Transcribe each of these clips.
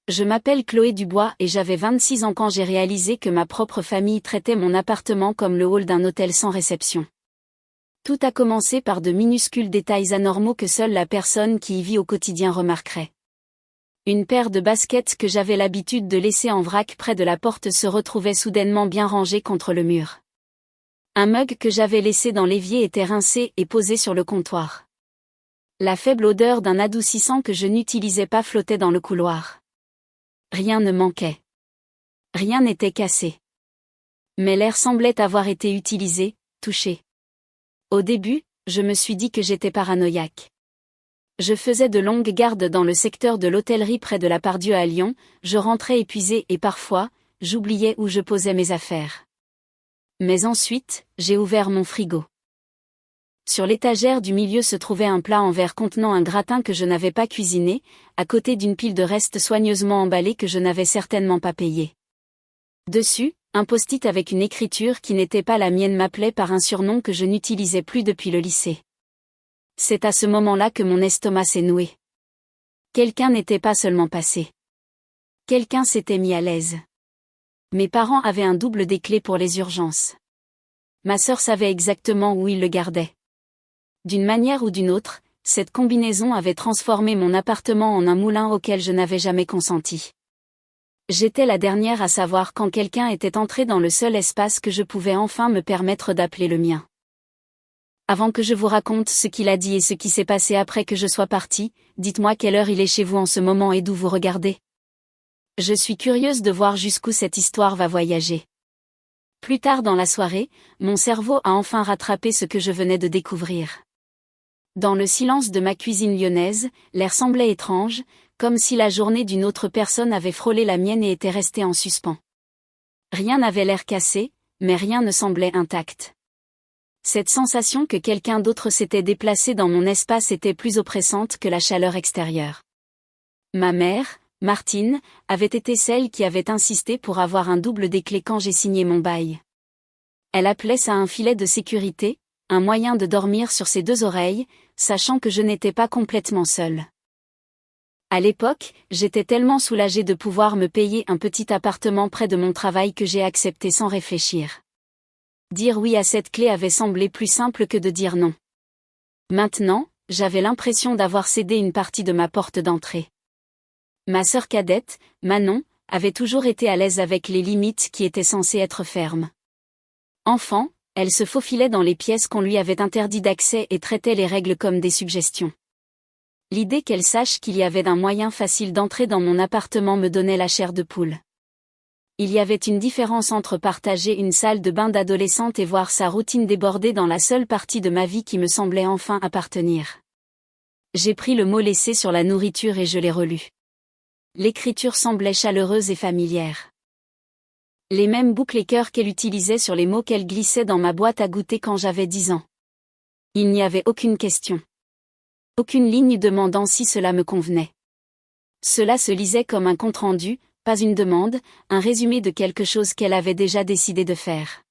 Je m'appelle Chloé Dubois et j'avais 26 ans quand j'ai réalisé que ma propre famille traitait mon appartement comme le hall d'un hôtel sans réception. Tout a commencé par de minuscules détails anormaux que seule la personne qui y vit au quotidien remarquerait. Une paire de baskets que j'avais l'habitude de laisser en vrac près de la porte se retrouvait soudainement bien rangée contre le mur. Un mug que j'avais laissé dans l'évier était rincé et posé sur le comptoir. La faible odeur d'un adoucissant que je n'utilisais pas flottait dans le couloir. Rien ne manquait. Rien n'était cassé. Mais l'air semblait avoir été utilisé, touché. Au début, je me suis dit que j'étais paranoïaque. Je faisais de longues gardes dans le secteur de l'hôtellerie près de la Part-Dieu à Lyon, je rentrais épuisé et parfois, j'oubliais où je posais mes affaires. Mais ensuite, j'ai ouvert mon frigo. Sur l'étagère du milieu se trouvait un plat en verre contenant un gratin que je n'avais pas cuisiné, à côté d'une pile de restes soigneusement emballés que je n'avais certainement pas payés. Dessus, un post-it avec une écriture qui n'était pas la mienne m'appelait par un surnom que je n'utilisais plus depuis le lycée. C'est à ce moment-là que mon estomac s'est noué. Quelqu'un n'était pas seulement passé. Quelqu'un s'était mis à l'aise. Mes parents avaient un double des clés pour les urgences. Ma sœur savait exactement où ils le gardaient. D'une manière ou d'une autre, cette combinaison avait transformé mon appartement en un moulin auquel je n'avais jamais consenti. J'étais la dernière à savoir quand quelqu'un était entré dans le seul espace que je pouvais enfin me permettre d'appeler le mien. Avant que je vous raconte ce qu'il a dit et ce qui s'est passé après que je sois partie, dites-moi quelle heure il est chez vous en ce moment et d'où vous regardez. Je suis curieuse de voir jusqu'où cette histoire va voyager. Plus tard dans la soirée, mon cerveau a enfin rattrapé ce que je venais de découvrir. Dans le silence de ma cuisine lyonnaise, l'air semblait étrange, comme si la journée d'une autre personne avait frôlé la mienne et était restée en suspens. Rien n'avait l'air cassé, mais rien ne semblait intact. Cette sensation que quelqu'un d'autre s'était déplacé dans mon espace était plus oppressante que la chaleur extérieure. Ma mère, Martine, avait été celle qui avait insisté pour avoir un double des clés quand j'ai signé mon bail. Elle appelait ça un filet de sécurité, un moyen de dormir sur ses deux oreilles, sachant que je n'étais pas complètement seule. À l'époque, j'étais tellement soulagée de pouvoir me payer un petit appartement près de mon travail que j'ai accepté sans réfléchir. Dire oui à cette clé avait semblé plus simple que de dire non. Maintenant, j'avais l'impression d'avoir cédé une partie de ma porte d'entrée. Ma sœur cadette, Manon, avait toujours été à l'aise avec les limites qui étaient censées être fermes. Enfant, elle se faufilait dans les pièces qu'on lui avait interdit d'accès et traitait les règles comme des suggestions. L'idée qu'elle sache qu'il y avait un moyen facile d'entrer dans mon appartement me donnait la chair de poule. Il y avait une différence entre partager une salle de bain d'adolescente et voir sa routine déborder dans la seule partie de ma vie qui me semblait enfin appartenir. J'ai pris le mot laissé sur la nourriture et je l'ai relu. L'écriture semblait chaleureuse et familière. Les mêmes boucles et cœurs qu'elle utilisait sur les mots qu'elle glissait dans ma boîte à goûter quand j'avais 10 ans. Il n'y avait aucune question. Aucune ligne demandant si cela me convenait. Cela se lisait comme un compte-rendu, pas une demande, un résumé de quelque chose qu'elle avait déjà décidé de faire.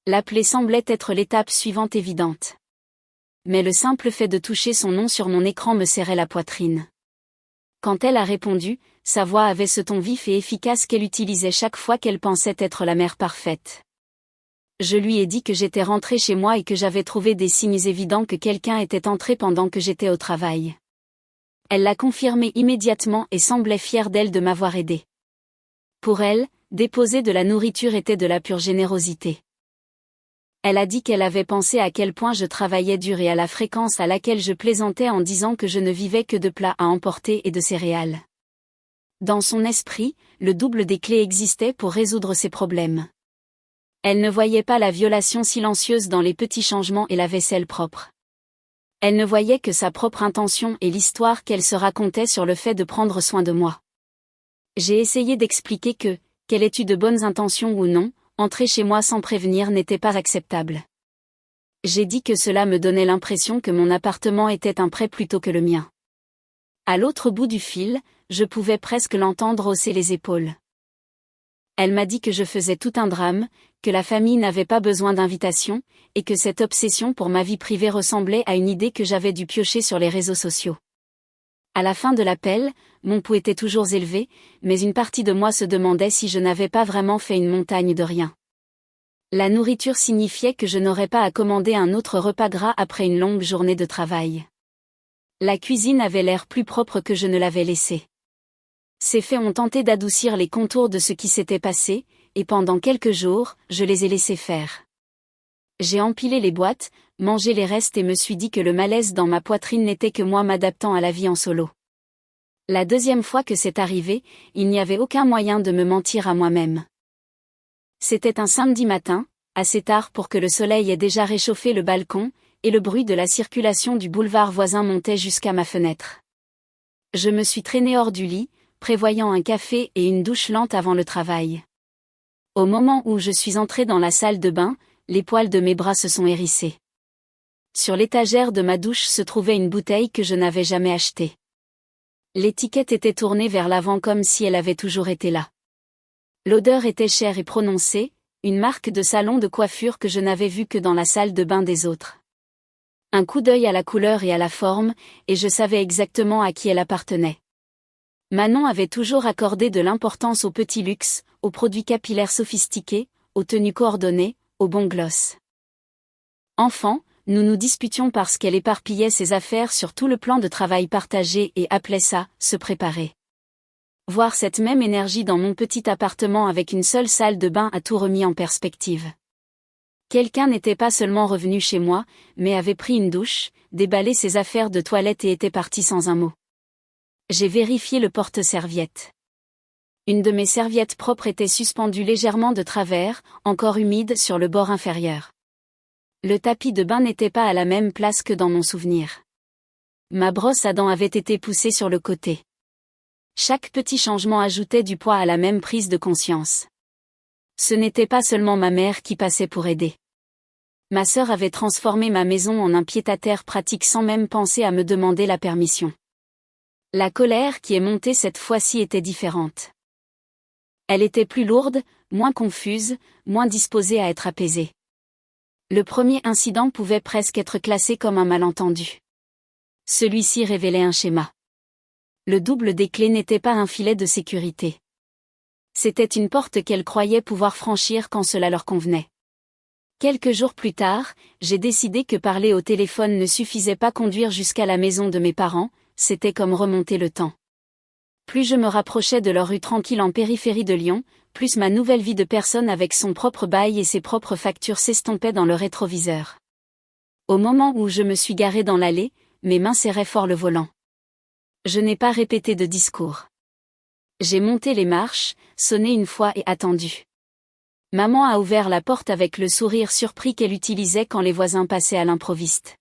L'appeler semblait être l'étape suivante évidente. Mais le simple fait de toucher son nom sur mon écran me serrait la poitrine. Quand elle a répondu, sa voix avait ce ton vif et efficace qu'elle utilisait chaque fois qu'elle pensait être la mère parfaite. Je lui ai dit que j'étais rentrée chez moi et que j'avais trouvé des signes évidents que quelqu'un était entré pendant que j'étais au travail. Elle l'a confirmé immédiatement et semblait fière d'elle de m'avoir aidée. Pour elle, déposer de la nourriture était de la pure générosité. Elle a dit qu'elle avait pensé à quel point je travaillais dur et à la fréquence à laquelle je plaisantais en disant que je ne vivais que de plats à emporter et de céréales. Dans son esprit, le double des clés existait pour résoudre ses problèmes. Elle ne voyait pas la violation silencieuse dans les petits changements et la vaisselle propre. Elle ne voyait que sa propre intention et l'histoire qu'elle se racontait sur le fait de prendre soin de moi. J'ai essayé d'expliquer que, qu'elle ait eu de bonnes intentions ou non, entrer chez moi sans prévenir n'était pas acceptable. J'ai dit que cela me donnait l'impression que mon appartement était un prêt plutôt que le mien. À l'autre bout du fil, je pouvais presque l'entendre hausser les épaules. Elle m'a dit que je faisais tout un drame, que la famille n'avait pas besoin d'invitation, et que cette obsession pour ma vie privée ressemblait à une idée que j'avais dû piocher sur les réseaux sociaux. À la fin de l'appel, mon pouls était toujours élevé, mais une partie de moi se demandait si je n'avais pas vraiment fait une montagne de rien. La nourriture signifiait que je n'aurais pas à commander un autre repas gras après une longue journée de travail. La cuisine avait l'air plus propre que je ne l'avais laissée. Ces faits ont tenté d'adoucir les contours de ce qui s'était passé, et pendant quelques jours, je les ai laissés faire. J'ai empilé les boîtes, mangé les restes et me suis dit que le malaise dans ma poitrine n'était que moi m'adaptant à la vie en solo. La deuxième fois que c'est arrivé, il n'y avait aucun moyen de me mentir à moi-même. C'était un samedi matin, assez tard pour que le soleil ait déjà réchauffé le balcon, et le bruit de la circulation du boulevard voisin montait jusqu'à ma fenêtre. Je me suis traînée hors du lit, prévoyant un café et une douche lente avant le travail. Au moment où je suis entrée dans la salle de bain, les poils de mes bras se sont hérissés. Sur l'étagère de ma douche se trouvait une bouteille que je n'avais jamais achetée. L'étiquette était tournée vers l'avant comme si elle avait toujours été là. L'odeur était chère et prononcée, une marque de salon de coiffure que je n'avais vue que dans la salle de bain des autres. Un coup d'œil à la couleur et à la forme, et je savais exactement à qui elle appartenait. Manon avait toujours accordé de l'importance au petit luxe, aux produits capillaires sophistiqués, aux tenues coordonnées, aux bons gloss. Enfant, nous nous disputions parce qu'elle éparpillait ses affaires sur tout le plan de travail partagé et appelait ça « se préparer ». Voir cette même énergie dans mon petit appartement avec une seule salle de bain a tout remis en perspective. Quelqu'un n'était pas seulement revenu chez moi, mais avait pris une douche, déballé ses affaires de toilette et était parti sans un mot. J'ai vérifié le porte-serviettes. Une de mes serviettes propres était suspendue légèrement de travers, encore humide sur le bord inférieur. Le tapis de bain n'était pas à la même place que dans mon souvenir. Ma brosse à dents avait été poussée sur le côté. Chaque petit changement ajoutait du poids à la même prise de conscience. Ce n'était pas seulement ma mère qui passait pour aider. Ma sœur avait transformé ma maison en un pied-à-terre pratique sans même penser à me demander la permission. La colère qui est montée cette fois-ci était différente. Elle était plus lourde, moins confuse, moins disposée à être apaisée. Le premier incident pouvait presque être classé comme un malentendu. Celui-ci révélait un schéma. Le double des clés n'était pas un filet de sécurité. C'était une porte qu'elle croyait pouvoir franchir quand cela leur convenait. Quelques jours plus tard, j'ai décidé que parler au téléphone ne suffisait pas conduire jusqu'à la maison de mes parents, c'était comme remonter le temps. Plus je me rapprochais de leur rue tranquille en périphérie de Lyon, plus ma nouvelle vie de personne avec son propre bail et ses propres factures s'estompait dans le rétroviseur. Au moment où je me suis garée dans l'allée, mes mains serraient fort le volant. Je n'ai pas répété de discours. J'ai monté les marches, sonné une fois et attendu. Maman a ouvert la porte avec le sourire surpris qu'elle utilisait quand les voisins passaient à l'improviste.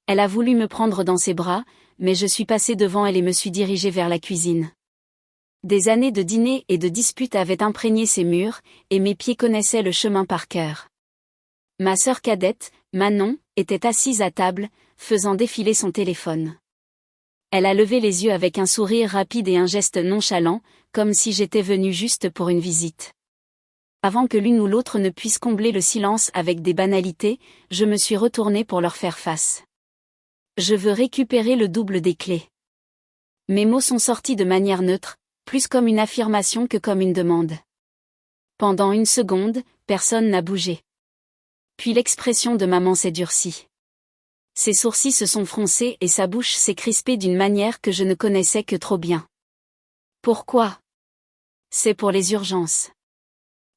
Elle a voulu me prendre dans ses bras, mais je suis passée devant elle et me suis dirigée vers la cuisine. Des années de dîners et de disputes avaient imprégné ces murs, et mes pieds connaissaient le chemin par cœur. Ma sœur cadette, Manon, était assise à table, faisant défiler son téléphone. Elle a levé les yeux avec un sourire rapide et un geste nonchalant, comme si j'étais venue juste pour une visite. Avant que l'une ou l'autre ne puisse combler le silence avec des banalités, je me suis retournée pour leur faire face. Je veux récupérer le double des clés. Mes mots sont sortis de manière neutre, plus comme une affirmation que comme une demande. Pendant une seconde, personne n'a bougé. Puis l'expression de maman s'est durcie. Ses sourcils se sont froncés et sa bouche s'est crispée d'une manière que je ne connaissais que trop bien. Pourquoi ? C'est pour les urgences.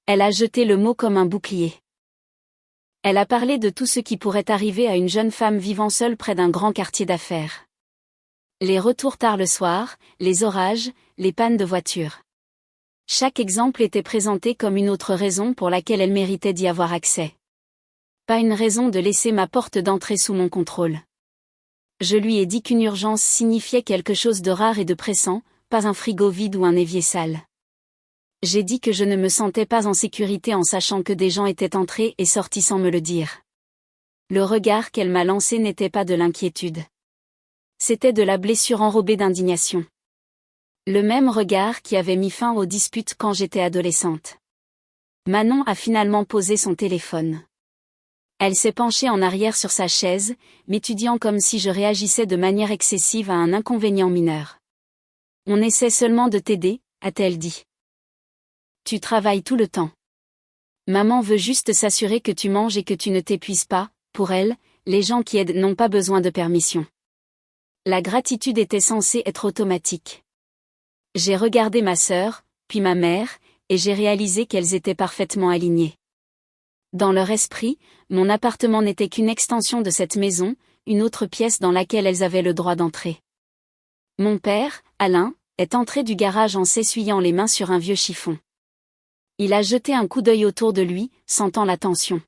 Elle a jeté le mot comme un bouclier. Elle a parlé de tout ce qui pourrait arriver à une jeune femme vivant seule près d'un grand quartier d'affaires. Les retours tard le soir, les orages, les pannes de voiture. Chaque exemple était présenté comme une autre raison pour laquelle elle méritait d'y avoir accès. Pas une raison de laisser ma porte d'entrée sous mon contrôle. Je lui ai dit qu'une urgence signifiait quelque chose de rare et de pressant, pas un frigo vide ou un évier sale. J'ai dit que je ne me sentais pas en sécurité en sachant que des gens étaient entrés et sortis sans me le dire. Le regard qu'elle m'a lancé n'était pas de l'inquiétude. C'était de la blessure enrobée d'indignation. Le même regard qui avait mis fin aux disputes quand j'étais adolescente. Manon a finalement posé son téléphone. Elle s'est penchée en arrière sur sa chaise, m'étudiant comme si je réagissais de manière excessive à un inconvénient mineur. On essaie seulement de t'aider, a-t-elle dit. Tu travailles tout le temps. Maman veut juste s'assurer que tu manges et que tu ne t'épuises pas. Pour elle, les gens qui aident n'ont pas besoin de permission. La gratitude était censée être automatique. J'ai regardé ma sœur, puis ma mère, et j'ai réalisé qu'elles étaient parfaitement alignées. Dans leur esprit, mon appartement n'était qu'une extension de cette maison, une autre pièce dans laquelle elles avaient le droit d'entrer. Mon père, Alain, est entré du garage en s'essuyant les mains sur un vieux chiffon. Il a jeté un coup d'œil autour de lui, sentant la tension.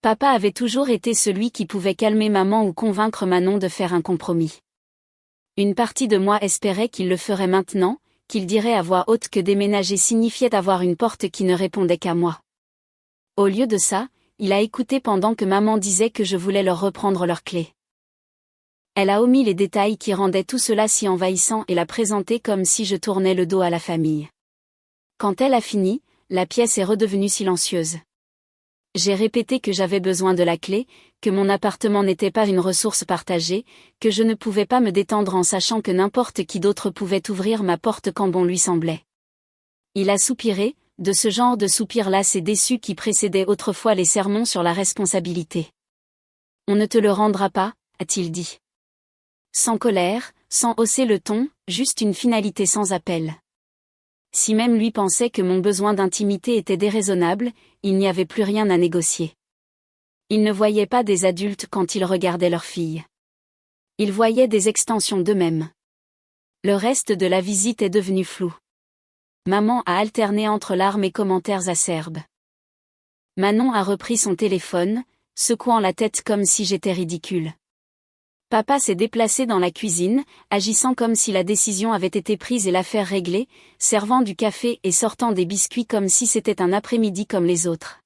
Papa avait toujours été celui qui pouvait calmer maman ou convaincre Manon de faire un compromis. Une partie de moi espérait qu'il le ferait maintenant, qu'il dirait à voix haute que déménager signifiait avoir une porte qui ne répondait qu'à moi. Au lieu de ça, il a écouté pendant que maman disait que je voulais leur reprendre leurs clés. Elle a omis les détails qui rendaient tout cela si envahissant et l'a présenté comme si je tournais le dos à la famille. Quand elle a fini, la pièce est redevenue silencieuse. J'ai répété que j'avais besoin de la clé, que mon appartement n'était pas une ressource partagée, que je ne pouvais pas me détendre en sachant que n'importe qui d'autre pouvait ouvrir ma porte quand bon lui semblait. Il a soupiré, de ce genre de soupir las et déçu qui précédait autrefois les sermons sur la responsabilité. On ne te le rendra pas, a-t-il dit. Sans colère, sans hausser le ton, juste une finalité sans appel. Si même lui pensait que mon besoin d'intimité était déraisonnable, il n'y avait plus rien à négocier. Ils ne voyaient pas des adultes quand ils regardaient leurs filles. Ils voyaient des extensions d'eux-mêmes. Le reste de la visite est devenu flou. Maman a alterné entre larmes et commentaires acerbes. Manon a repris son téléphone, secouant la tête comme si j'étais ridicule. Papa s'est déplacé dans la cuisine, agissant comme si la décision avait été prise et l'affaire réglée, servant du café et sortant des biscuits comme si c'était un après-midi comme les autres.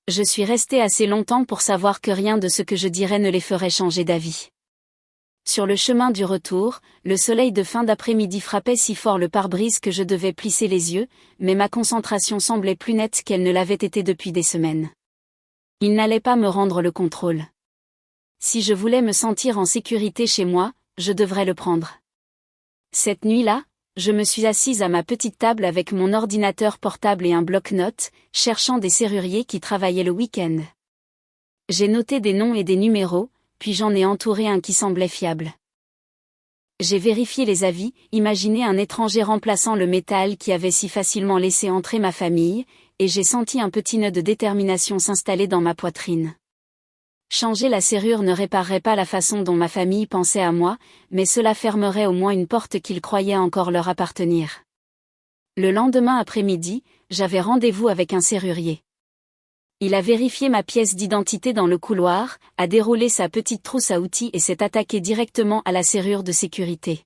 Je suis restée assez longtemps pour savoir que rien de ce que je dirais ne les ferait changer d'avis. Sur le chemin du retour, le soleil de fin d'après-midi frappait si fort le pare-brise que je devais plisser les yeux, mais ma concentration semblait plus nette qu'elle ne l'avait été depuis des semaines. Il n'allait pas me rendre le contrôle. Si je voulais me sentir en sécurité chez moi, je devrais le prendre. Cette nuit-là, je me suis assise à ma petite table avec mon ordinateur portable et un bloc-notes, cherchant des serruriers qui travaillaient le week-end. J'ai noté des noms et des numéros, puis j'en ai entouré un qui semblait fiable. J'ai vérifié les avis, imaginé un étranger remplaçant le métal qui avait si facilement laissé entrer ma famille, et j'ai senti un petit nœud de détermination s'installer dans ma poitrine. Changer la serrure ne réparerait pas la façon dont ma famille pensait à moi, mais cela fermerait au moins une porte qu'ils croyaient encore leur appartenir. Le lendemain après-midi, j'avais rendez-vous avec un serrurier. Il a vérifié ma pièce d'identité dans le couloir, a déroulé sa petite trousse à outils et s'est attaqué directement à la serrure de sécurité.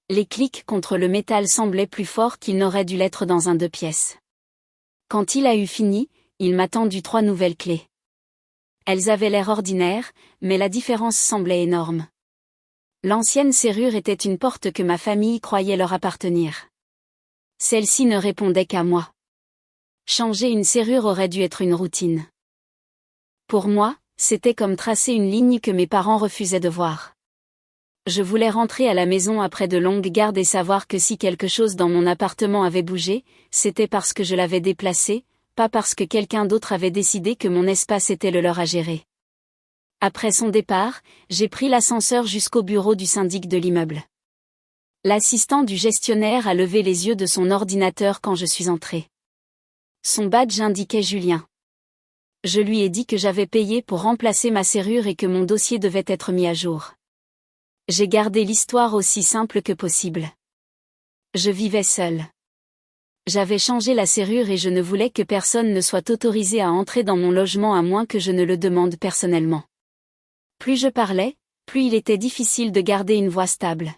Les clics contre le métal semblaient plus forts qu'ils n'auraient dû l'être dans un 2 pièces. Quand il a eu fini, il m'a tendu 3 nouvelles clés. Elles avaient l'air ordinaires, mais la différence semblait énorme. L'ancienne serrure était une porte que ma famille croyait leur appartenir. Celle-ci ne répondait qu'à moi. Changer une serrure aurait dû être une routine. Pour moi, c'était comme tracer une ligne que mes parents refusaient de voir. Je voulais rentrer à la maison après de longues gardes et savoir que si quelque chose dans mon appartement avait bougé, c'était parce que je l'avais déplacé, pas parce que quelqu'un d'autre avait décidé que mon espace était le leur à gérer. Après son départ, j'ai pris l'ascenseur jusqu'au bureau du syndic de l'immeuble. L'assistant du gestionnaire a levé les yeux de son ordinateur quand je suis entrée. Son badge indiquait Julien. Je lui ai dit que j'avais payé pour remplacer ma serrure et que mon dossier devait être mis à jour. J'ai gardé l'histoire aussi simple que possible. Je vivais seule. J'avais changé la serrure et je ne voulais que personne ne soit autorisé à entrer dans mon logement à moins que je ne le demande personnellement. Plus je parlais, plus il était difficile de garder une voix stable.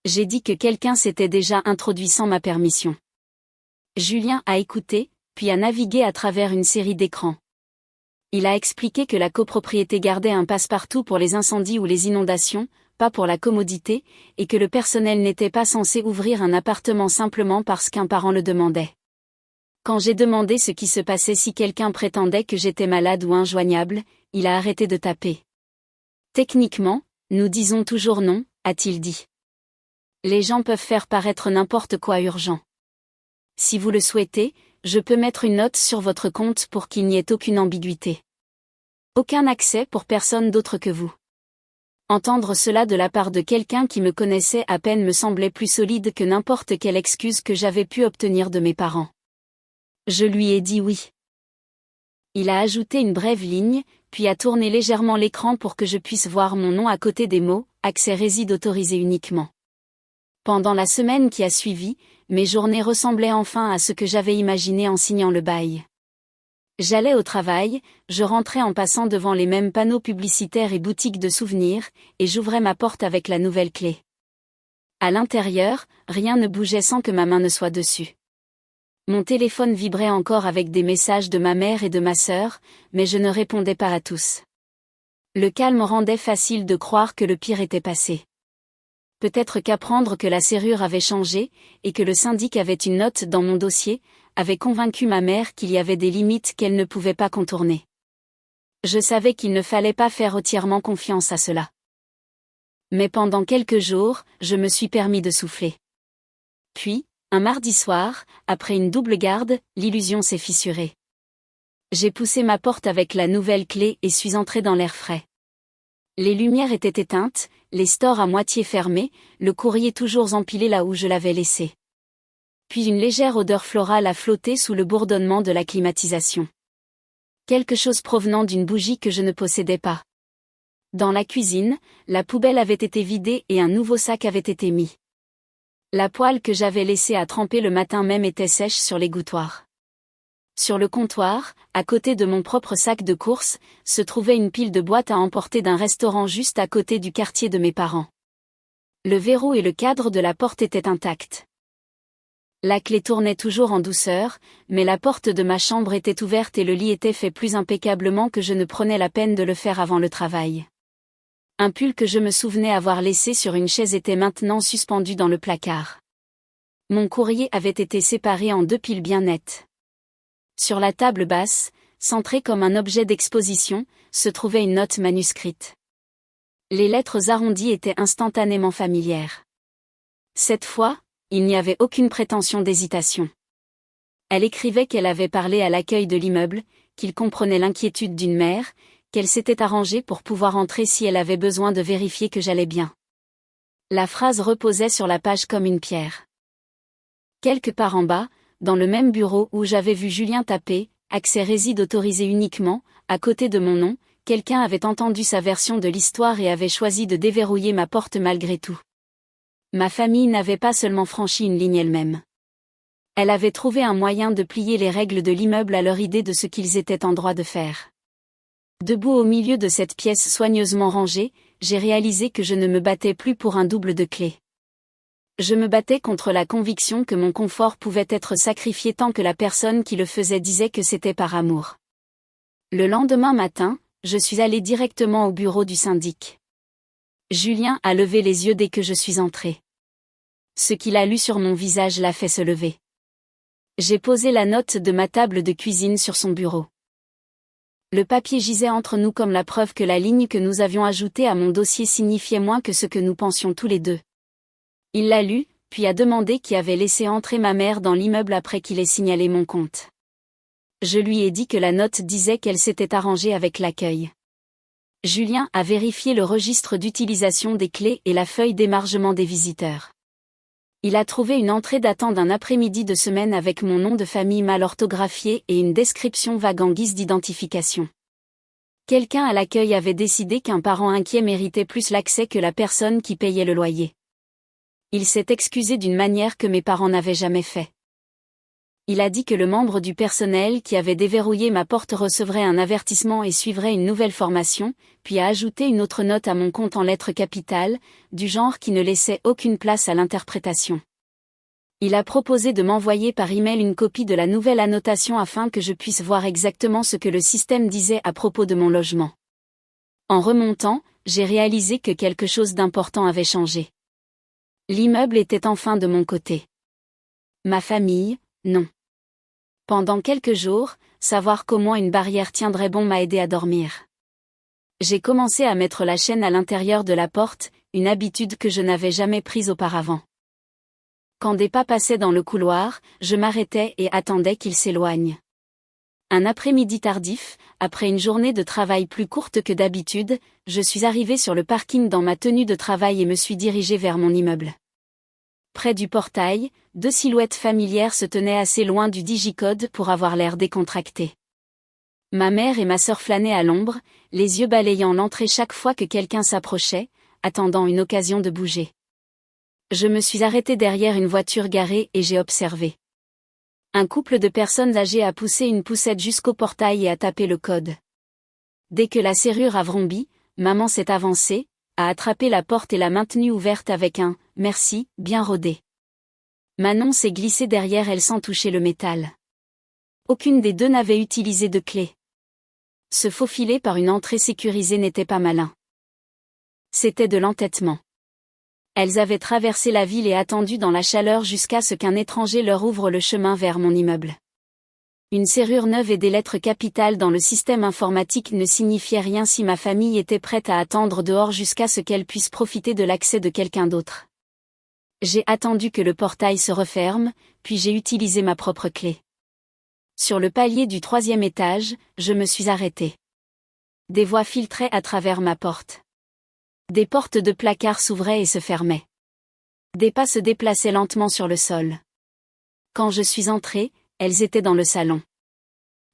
J'ai dit que quelqu'un s'était déjà introduit sans ma permission. Julien a écouté, puis a navigué à travers une série d'écrans. Il a expliqué que la copropriété gardait un passe-partout pour les incendies ou les inondations, pas pour la commodité, et que le personnel n'était pas censé ouvrir un appartement simplement parce qu'un parent le demandait. Quand j'ai demandé ce qui se passait si quelqu'un prétendait que j'étais malade ou injoignable, il a arrêté de taper. Techniquement, nous disons toujours non, a-t-il dit. Les gens peuvent faire paraître n'importe quoi urgent. Si vous le souhaitez, je peux mettre une note sur votre compte pour qu'il n'y ait aucune ambiguïté. Aucun accès pour personne d'autre que vous. Entendre cela de la part de quelqu'un qui me connaissait à peine me semblait plus solide que n'importe quelle excuse que j'avais pu obtenir de mes parents. Je lui ai dit oui. Il a ajouté une brève ligne, puis a tourné légèrement l'écran pour que je puisse voir mon nom à côté des mots « Accès réside autorisé uniquement ». Pendant la semaine qui a suivi, mes journées ressemblaient enfin à ce que j'avais imaginé en signant le bail. J'allais au travail, je rentrais en passant devant les mêmes panneaux publicitaires et boutiques de souvenirs, et j'ouvrais ma porte avec la nouvelle clé. À l'intérieur, rien ne bougeait sans que ma main ne soit dessus. Mon téléphone vibrait encore avec des messages de ma mère et de ma sœur, mais je ne répondais pas à tous. Le calme rendait facile de croire que le pire était passé. Peut-être qu'apprendre que la serrure avait changé, et que le syndic avait une note dans mon dossier, avait convaincu ma mère qu'il y avait des limites qu'elle ne pouvait pas contourner. Je savais qu'il ne fallait pas faire entièrement confiance à cela. Mais pendant quelques jours, je me suis permis de souffler. Puis, un mardi soir, après une double garde, l'illusion s'est fissurée. J'ai poussé ma porte avec la nouvelle clé et suis entré dans l'air frais. Les lumières étaient éteintes, les stores à moitié fermés, le courrier toujours empilé là où je l'avais laissé. Puis une légère odeur florale a flotté sous le bourdonnement de la climatisation. Quelque chose provenant d'une bougie que je ne possédais pas. Dans la cuisine, la poubelle avait été vidée et un nouveau sac avait été mis. La poêle que j'avais laissée à tremper le matin même était sèche sur l'égouttoir. Sur le comptoir, à côté de mon propre sac de courses, se trouvait une pile de boîtes à emporter d'un restaurant juste à côté du quartier de mes parents. Le verrou et le cadre de la porte étaient intacts. La clé tournait toujours en douceur, mais la porte de ma chambre était ouverte et le lit était fait plus impeccablement que je ne prenais la peine de le faire avant le travail. Un pull que je me souvenais avoir laissé sur une chaise était maintenant suspendu dans le placard. Mon courrier avait été séparé en 2 piles bien nettes. Sur la table basse, centrée comme un objet d'exposition, se trouvait une note manuscrite. Les lettres arrondies étaient instantanément familières. Cette fois, il n'y avait aucune prétention d'hésitation. Elle écrivait qu'elle avait parlé à l'accueil de l'immeuble, qu'il comprenait l'inquiétude d'une mère, qu'elle s'était arrangée pour pouvoir entrer si elle avait besoin de vérifier que j'allais bien. La phrase reposait sur la page comme une pierre. Quelque part en bas, dans le même bureau où j'avais vu Julien taper, accès réside autorisé uniquement, à côté de mon nom, quelqu'un avait entendu sa version de l'histoire et avait choisi de déverrouiller ma porte malgré tout. Ma famille n'avait pas seulement franchi une ligne elle-même. Elle avait trouvé un moyen de plier les règles de l'immeuble à leur idée de ce qu'ils étaient en droit de faire. Debout au milieu de cette pièce soigneusement rangée, j'ai réalisé que je ne me battais plus pour un double de clé. Je me battais contre la conviction que mon confort pouvait être sacrifié tant que la personne qui le faisait disait que c'était par amour. Le lendemain matin, je suis allé directement au bureau du syndic. Julien a levé les yeux dès que je suis entré. Ce qu'il a lu sur mon visage l'a fait se lever. J'ai posé la note de ma table de cuisine sur son bureau. Le papier gisait entre nous comme la preuve que la ligne que nous avions ajoutée à mon dossier signifiait moins que ce que nous pensions tous les deux. Il l'a lu, puis a demandé qui avait laissé entrer ma mère dans l'immeuble après qu'il ait signalé mon compte. Je lui ai dit que la note disait qu'elle s'était arrangée avec l'accueil. Julien a vérifié le registre d'utilisation des clés et la feuille d'émargement des visiteurs. Il a trouvé une entrée datant d'un après-midi de semaine avec mon nom de famille mal orthographié et une description vague en guise d'identification. Quelqu'un à l'accueil avait décidé qu'un parent inquiet méritait plus l'accès que la personne qui payait le loyer. Il s'est excusé d'une manière que mes parents n'avaient jamais fait. Il a dit que le membre du personnel qui avait déverrouillé ma porte recevrait un avertissement et suivrait une nouvelle formation, puis a ajouté une autre note à mon compte en lettres capitales, du genre qui ne laissait aucune place à l'interprétation. Il a proposé de m'envoyer par email une copie de la nouvelle annotation afin que je puisse voir exactement ce que le système disait à propos de mon logement. En remontant, j'ai réalisé que quelque chose d'important avait changé. L'immeuble était enfin de mon côté. Ma famille, non. Pendant quelques jours, savoir comment une barrière tiendrait bon m'a aidé à dormir. J'ai commencé à mettre la chaîne à l'intérieur de la porte, une habitude que je n'avais jamais prise auparavant. Quand des pas passaient dans le couloir, je m'arrêtais et attendais qu'ils s'éloignent. Un après-midi tardif, après une journée de travail plus courte que d'habitude, je suis arrivé sur le parking dans ma tenue de travail et me suis dirigé vers mon immeuble. Près du portail, 2 silhouettes familières se tenaient assez loin du digicode pour avoir l'air décontracté. Ma mère et ma sœur flânaient à l'ombre, les yeux balayant l'entrée chaque fois que quelqu'un s'approchait, attendant une occasion de bouger. Je me suis arrêté derrière une voiture garée et j'ai observé. Un couple de personnes âgées a poussé une poussette jusqu'au portail et a tapé le code. Dès que la serrure a vrombi, maman s'est avancée, a attrapé la porte et l'a maintenue ouverte avec un « merci » bien rodé. Manon s'est glissée derrière elle sans toucher le métal. Aucune des deux n'avait utilisé de clé. Se faufiler par une entrée sécurisée n'était pas malin. C'était de l'entêtement. Elles avaient traversé la ville et attendu dans la chaleur jusqu'à ce qu'un étranger leur ouvre le chemin vers mon immeuble. Une serrure neuve et des lettres capitales dans le système informatique ne signifiaient rien si ma famille était prête à attendre dehors jusqu'à ce qu'elle puisse profiter de l'accès de quelqu'un d'autre. J'ai attendu que le portail se referme, puis j'ai utilisé ma propre clé. Sur le palier du 3e étage, je me suis arrêté. Des voix filtraient à travers ma porte. Des portes de placard s'ouvraient et se fermaient. Des pas se déplaçaient lentement sur le sol. Quand je suis entré, elles étaient dans le salon.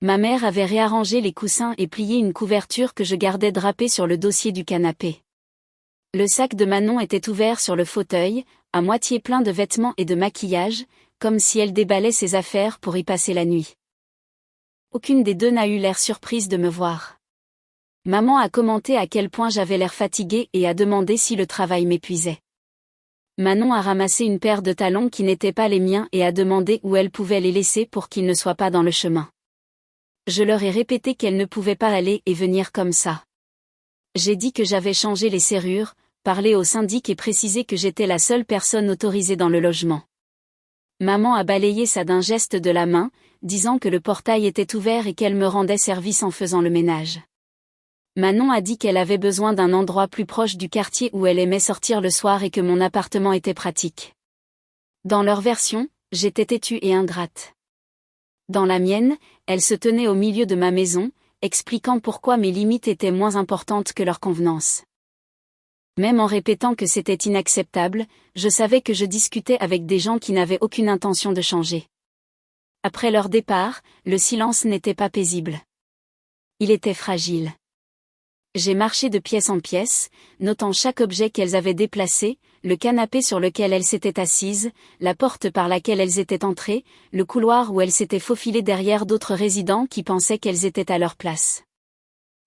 Ma mère avait réarrangé les coussins et plié une couverture que je gardais drapée sur le dossier du canapé. Le sac de Manon était ouvert sur le fauteuil, à moitié plein de vêtements et de maquillage, comme si elle déballait ses affaires pour y passer la nuit. Aucune des deux n'a eu l'air surprise de me voir. Maman a commenté à quel point j'avais l'air fatiguée et a demandé si le travail m'épuisait. Manon a ramassé une paire de talons qui n'étaient pas les miens et a demandé où elle pouvait les laisser pour qu'ils ne soient pas dans le chemin. Je leur ai répété qu'elle ne pouvait pas aller et venir comme ça. J'ai dit que j'avais changé les serrures, parlé au syndic et précisé que j'étais la seule personne autorisée dans le logement. Maman a balayé ça d'un geste de la main, disant que le portail était ouvert et qu'elle me rendait service en faisant le ménage. Manon a dit qu'elle avait besoin d'un endroit plus proche du quartier où elle aimait sortir le soir et que mon appartement était pratique. Dans leur version, j'étais têtue et ingrate. Dans la mienne, elle se tenait au milieu de ma maison, expliquant pourquoi mes limites étaient moins importantes que leurs convenances. Même en répétant que c'était inacceptable, je savais que je discutais avec des gens qui n'avaient aucune intention de changer. Après leur départ, le silence n'était pas paisible. Il était fragile. J'ai marché de pièce en pièce, notant chaque objet qu'elles avaient déplacé, le canapé sur lequel elles s'étaient assises, la porte par laquelle elles étaient entrées, le couloir où elles s'étaient faufilées derrière d'autres résidents qui pensaient qu'elles étaient à leur place.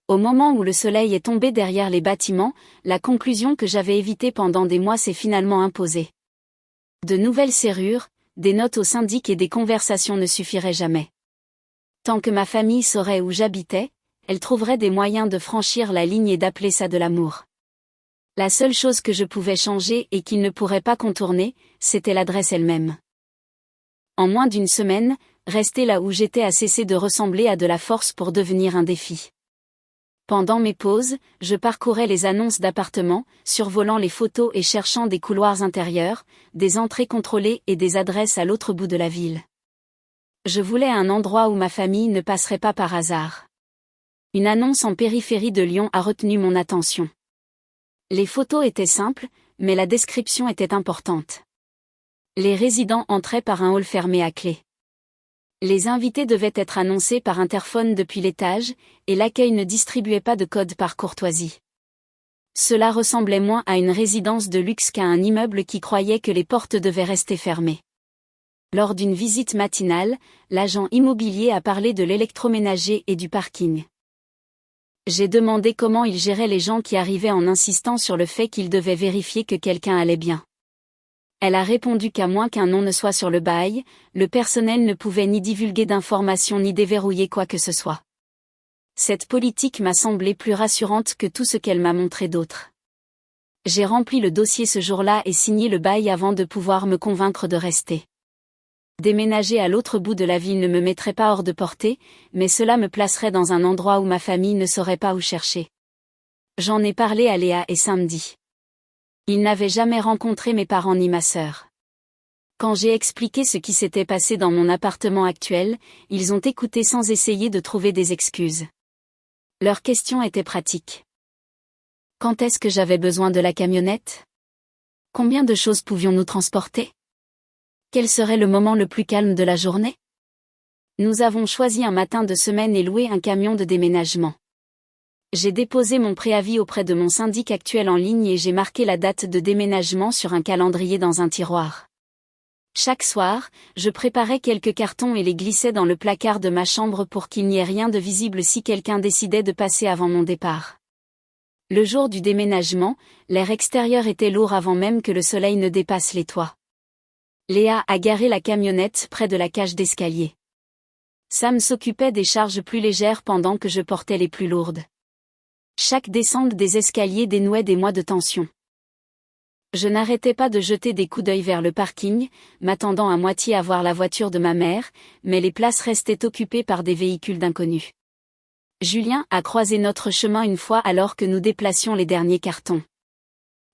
Au moment où le soleil est tombé derrière les bâtiments, la conclusion que j'avais évitée pendant des mois s'est finalement imposée. De nouvelles serrures, des notes au syndic et des conversations ne suffiraient jamais. Tant que ma famille saurait où j'habitais, elle trouverait des moyens de franchir la ligne et d'appeler ça de l'amour. La seule chose que je pouvais changer et qu'ils ne pourraient pas contourner, c'était l'adresse elle-même. En moins d'une semaine, rester là où j'étais a cessé de ressembler à de la force pour devenir un défi. Pendant mes pauses, je parcourais les annonces d'appartements, survolant les photos et cherchant des couloirs intérieurs, des entrées contrôlées et des adresses à l'autre bout de la ville. Je voulais un endroit où ma famille ne passerait pas par hasard. Une annonce en périphérie de Lyon a retenu mon attention. Les photos étaient simples, mais la description était importante. Les résidents entraient par un hall fermé à clé. Les invités devaient être annoncés par interphone depuis l'étage, et l'accueil ne distribuait pas de code par courtoisie. Cela ressemblait moins à une résidence de luxe qu'à un immeuble qui croyait que les portes devaient rester fermées. Lors d'une visite matinale, l'agent immobilier a parlé de l'électroménager et du parking. J'ai demandé comment il gérait les gens qui arrivaient en insistant sur le fait qu'il devait vérifier que quelqu'un allait bien. Elle a répondu qu'à moins qu'un nom ne soit sur le bail, le personnel ne pouvait ni divulguer d'informations ni déverrouiller quoi que ce soit. Cette politique m'a semblé plus rassurante que tout ce qu'elle m'a montré d'autre. J'ai rempli le dossier ce jour-là et signé le bail avant de pouvoir me convaincre de rester. Déménager à l'autre bout de la ville ne me mettrait pas hors de portée, mais cela me placerait dans un endroit où ma famille ne saurait pas où chercher. J'en ai parlé à Léa et samedi. Ils n'avaient jamais rencontré mes parents ni ma sœur. Quand j'ai expliqué ce qui s'était passé dans mon appartement actuel, ils ont écouté sans essayer de trouver des excuses. Leur question était pratique. Quand est-ce que j'avais besoin de la camionnette? Combien de choses pouvions-nous transporter? Quel serait le moment le plus calme de la journée? Nous avons choisi un matin de semaine et loué un camion de déménagement. J'ai déposé mon préavis auprès de mon syndic actuel en ligne et j'ai marqué la date de déménagement sur un calendrier dans un tiroir. Chaque soir, je préparais quelques cartons et les glissais dans le placard de ma chambre pour qu'il n'y ait rien de visible si quelqu'un décidait de passer avant mon départ. Le jour du déménagement, l'air extérieur était lourd avant même que le soleil ne dépasse les toits. Léa a garé la camionnette près de la cage d'escalier. Sam s'occupait des charges plus légères pendant que je portais les plus lourdes. Chaque descente des escaliers dénouait des mois de tension. Je n'arrêtais pas de jeter des coups d'œil vers le parking, m'attendant à moitié à voir la voiture de ma mère, mais les places restaient occupées par des véhicules d'inconnus. Julien a croisé notre chemin une fois alors que nous déplacions les derniers cartons.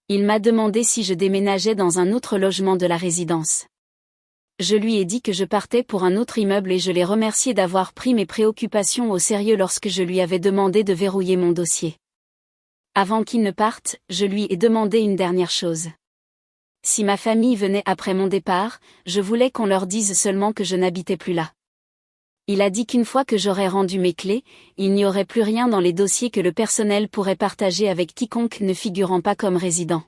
Il m'a demandé si je déménageais dans un autre logement de la résidence. Je lui ai dit que je partais pour un autre immeuble et je l'ai remercié d'avoir pris mes préoccupations au sérieux lorsque je lui avais demandé de verrouiller mon dossier. Avant qu'il ne parte, je lui ai demandé une dernière chose. Si ma famille venait après mon départ, je voulais qu'on leur dise seulement que je n'habitais plus là. Il a dit qu'une fois que j'aurais rendu mes clés, il n'y aurait plus rien dans les dossiers que le personnel pourrait partager avec quiconque ne figurant pas comme résident.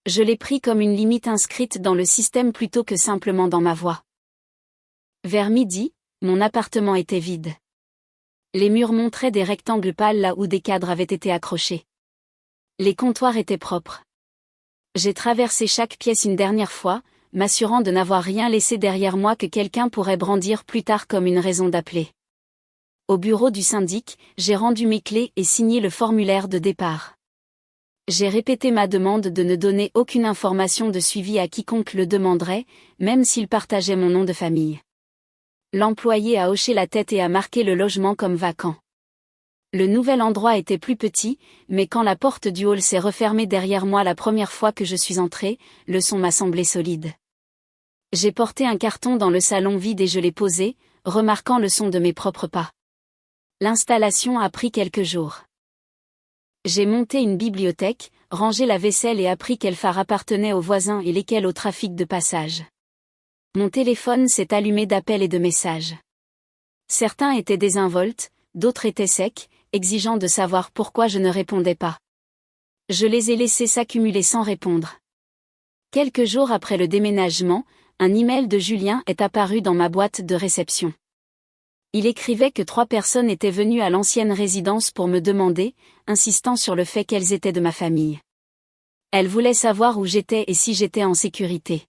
Je l'ai pris comme une limite inscrite dans le système plutôt que simplement dans ma voix. Vers midi, mon appartement était vide. Les murs montraient des rectangles pâles là où des cadres avaient été accrochés. Les comptoirs étaient propres. J'ai traversé chaque pièce une dernière fois, m'assurant de n'avoir rien laissé derrière moi que quelqu'un pourrait brandir plus tard comme une raison d'appeler. Au bureau du syndic, j'ai rendu mes clés et signé le formulaire de départ. J'ai répété ma demande de ne donner aucune information de suivi à quiconque le demanderait, même s'il partageait mon nom de famille. L'employé a hoché la tête et a marqué le logement comme vacant. Le nouvel endroit était plus petit, mais quand la porte du hall s'est refermée derrière moi la première fois que je suis entrée, le son m'a semblé solide. J'ai porté un carton dans le salon vide et je l'ai posé, remarquant le son de mes propres pas. L'installation a pris quelques jours. J'ai monté une bibliothèque, rangé la vaisselle et appris quels phares appartenaient aux voisins et lesquels au trafic de passage. Mon téléphone s'est allumé d'appels et de messages. Certains étaient désinvoltes, d'autres étaient secs, exigeant de savoir pourquoi je ne répondais pas. Je les ai laissés s'accumuler sans répondre. Quelques jours après le déménagement, un email de Julien est apparu dans ma boîte de réception. Il écrivait que 3 personnes étaient venues à l'ancienne résidence pour me demander, insistant sur le fait qu'elles étaient de ma famille. Elles voulaient savoir où j'étais et si j'étais en sécurité.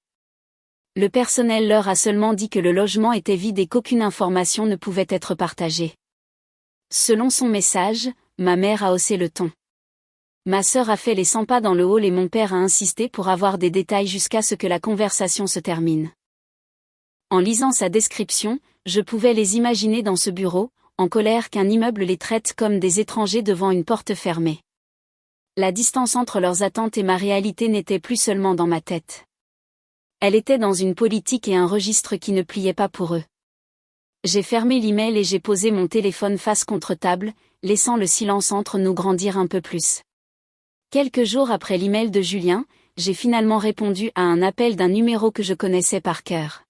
Le personnel leur a seulement dit que le logement était vide et qu'aucune information ne pouvait être partagée. Selon son message, ma mère a haussé le ton. Ma sœur a fait les 100 pas dans le hall et mon père a insisté pour avoir des détails jusqu'à ce que la conversation se termine. En lisant sa description, je pouvais les imaginer dans ce bureau, en colère qu'un immeuble les traite comme des étrangers devant une porte fermée. La distance entre leurs attentes et ma réalité n'était plus seulement dans ma tête. Elle était dans une politique et un registre qui ne pliaient pas pour eux. J'ai fermé l'email et j'ai posé mon téléphone face contre table, laissant le silence entre nous grandir un peu plus. Quelques jours après l'email de Julien, j'ai finalement répondu à un appel d'un numéro que je connaissais par cœur.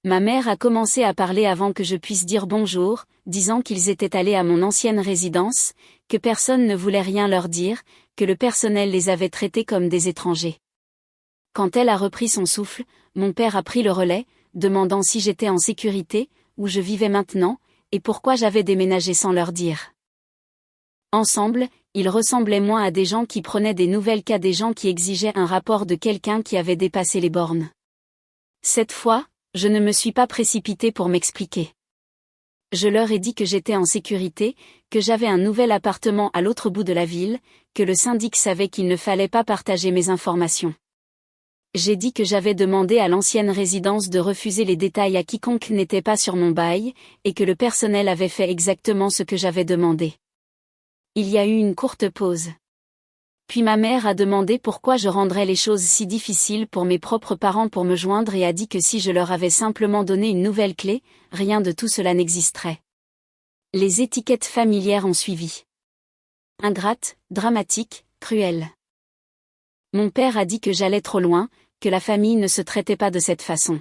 Ma mère a commencé à parler avant que je puisse dire bonjour, disant qu'ils étaient allés à mon ancienne résidence, que personne ne voulait rien leur dire, que le personnel les avait traités comme des étrangers. Quand elle a repris son souffle, mon père a pris le relais, demandant si j'étais en sécurité, où je vivais maintenant, et pourquoi j'avais déménagé sans leur dire. Ensemble, ils ressemblaient moins à des gens qui prenaient des nouvelles qu'à des gens qui exigeaient un rapport de quelqu'un qui avait dépassé les bornes. Cette fois, je ne me suis pas précipitée pour m'expliquer. Je leur ai dit que j'étais en sécurité, que j'avais un nouvel appartement à l'autre bout de la ville, que le syndic savait qu'il ne fallait pas partager mes informations. J'ai dit que j'avais demandé à l'ancienne résidence de refuser les détails à quiconque n'était pas sur mon bail, et que le personnel avait fait exactement ce que j'avais demandé. Il y a eu une courte pause. Puis ma mère a demandé pourquoi je rendrais les choses si difficiles pour mes propres parents pour me joindre et a dit que si je leur avais simplement donné une nouvelle clé, rien de tout cela n'existerait. Les étiquettes familières ont suivi. Ingrate, dramatique, cruelle. Mon père a dit que j'allais trop loin, que la famille ne se traitait pas de cette façon.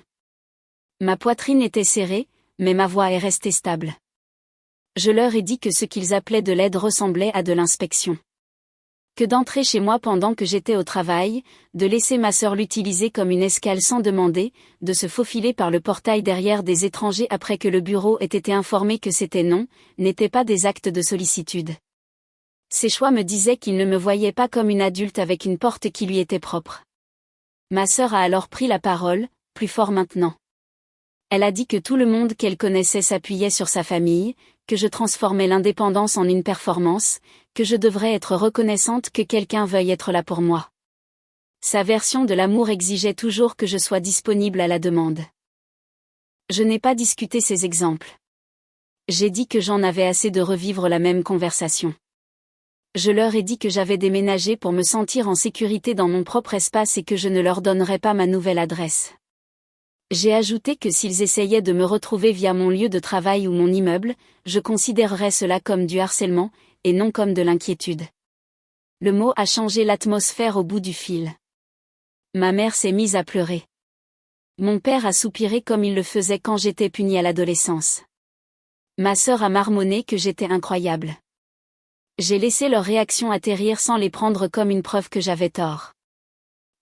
Ma poitrine était serrée, mais ma voix est restée stable. Je leur ai dit que ce qu'ils appelaient de l'aide ressemblait à de l'inspection. Que d'entrer chez moi pendant que j'étais au travail, de laisser ma sœur l'utiliser comme une escale sans demander, de se faufiler par le portail derrière des étrangers après que le bureau ait été informé que c'était non, n'étaient pas des actes de sollicitude. Ces choix me disaient qu'ils ne me voyaient pas comme une adulte avec une porte qui lui était propre. Ma sœur a alors pris la parole, plus fort maintenant. Elle a dit que tout le monde qu'elle connaissait s'appuyait sur sa famille, que je transformais l'indépendance en une performance, que je devrais être reconnaissante que quelqu'un veuille être là pour moi. Sa version de l'amour exigeait toujours que je sois disponible à la demande. Je n'ai pas discuté ces exemples. J'ai dit que j'en avais assez de revivre la même conversation. Je leur ai dit que j'avais déménagé pour me sentir en sécurité dans mon propre espace et que je ne leur donnerais pas ma nouvelle adresse. J'ai ajouté que s'ils essayaient de me retrouver via mon lieu de travail ou mon immeuble, je considérerais cela comme du harcèlement, et non comme de l'inquiétude. Le mot a changé l'atmosphère au bout du fil. Ma mère s'est mise à pleurer. Mon père a soupiré comme il le faisait quand j'étais punie à l'adolescence. Ma sœur a marmonné que j'étais incroyable. J'ai laissé leur réaction atterrir sans les prendre comme une preuve que j'avais tort.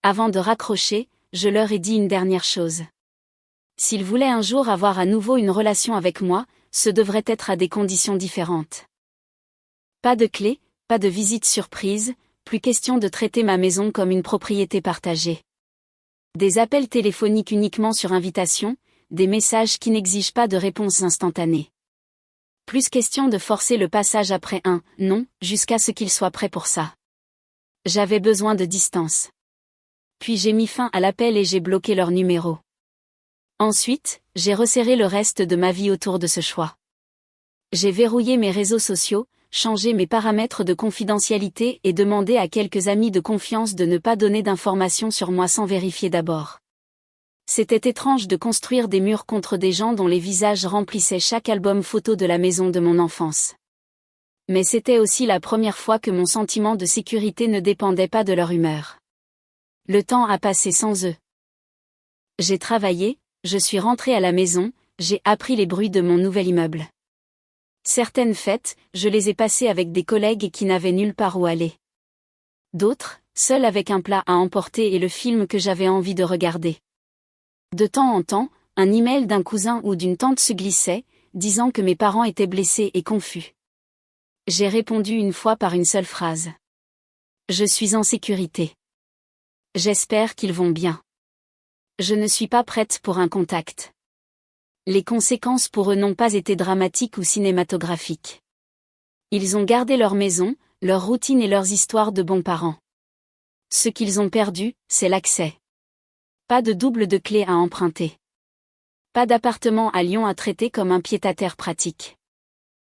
Avant de raccrocher, je leur ai dit une dernière chose. S'ils voulaient un jour avoir à nouveau une relation avec moi, ce devrait être à des conditions différentes. Pas de clé, pas de visite surprise, plus question de traiter ma maison comme une propriété partagée. Des appels téléphoniques uniquement sur invitation, des messages qui n'exigent pas de réponse instantanée. Plus question de forcer le passage après un « non » jusqu'à ce qu'il soit prêt pour ça. J'avais besoin de distance. Puis j'ai mis fin à l'appel et j'ai bloqué leur numéro. Ensuite, j'ai resserré le reste de ma vie autour de ce choix. J'ai verrouillé mes réseaux sociaux, changé mes paramètres de confidentialité et demandé à quelques amis de confiance de ne pas donner d'informations sur moi sans vérifier d'abord. C'était étrange de construire des murs contre des gens dont les visages remplissaient chaque album photo de la maison de mon enfance. Mais c'était aussi la première fois que mon sentiment de sécurité ne dépendait pas de leur humeur. Le temps a passé sans eux. J'ai travaillé, je suis rentrée à la maison, j'ai appris les bruits de mon nouvel immeuble. Certaines fêtes, je les ai passées avec des collègues qui n'avaient nulle part où aller. D'autres, seule avec un plat à emporter et le film que j'avais envie de regarder. De temps en temps, un email d'un cousin ou d'une tante se glissait, disant que mes parents étaient blessés et confus. J'ai répondu une fois par une seule phrase. Je suis en sécurité. J'espère qu'ils vont bien. Je ne suis pas prête pour un contact. Les conséquences pour eux n'ont pas été dramatiques ou cinématographiques. Ils ont gardé leur maison, leur routine et leurs histoires de bons parents. Ce qu'ils ont perdu, c'est l'accès. Pas de double de clé à emprunter. Pas d'appartement à Lyon à traiter comme un pied-à-terre pratique.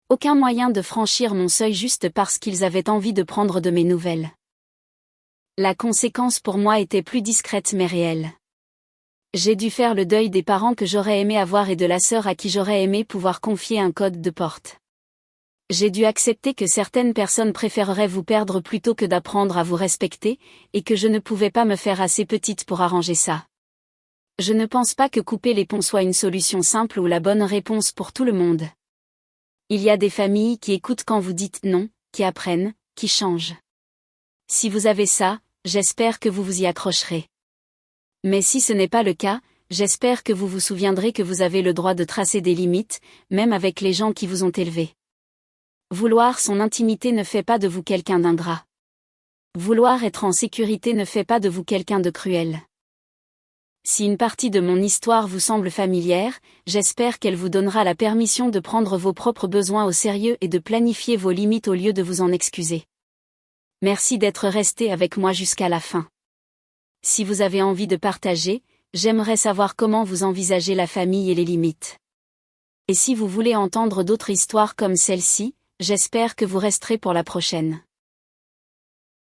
Aucun moyen de franchir mon seuil juste parce qu'ils avaient envie de prendre de mes nouvelles. La conséquence pour moi était plus discrète mais réelle. J'ai dû faire le deuil des parents que j'aurais aimé avoir et de la sœur à qui j'aurais aimé pouvoir confier un code de porte. J'ai dû accepter que certaines personnes préféreraient vous perdre plutôt que d'apprendre à vous respecter, et que je ne pouvais pas me faire assez petite pour arranger ça. Je ne pense pas que couper les ponts soit une solution simple ou la bonne réponse pour tout le monde. Il y a des familles qui écoutent quand vous dites non, qui apprennent, qui changent. Si vous avez ça, j'espère que vous vous y accrocherez. Mais si ce n'est pas le cas, j'espère que vous vous souviendrez que vous avez le droit de tracer des limites, même avec les gens qui vous ont élevé. Vouloir son intimité ne fait pas de vous quelqu'un d'ingrat. Vouloir être en sécurité ne fait pas de vous quelqu'un de cruel. Si une partie de mon histoire vous semble familière, j'espère qu'elle vous donnera la permission de prendre vos propres besoins au sérieux et de planifier vos limites au lieu de vous en excuser. Merci d'être resté avec moi jusqu'à la fin. si vous avez envie de partager, j'aimerais savoir comment vous envisagez la famille et les limites. Et si vous voulez entendre d'autres histoires comme celle-ci, j'espère que vous resterez pour la prochaine.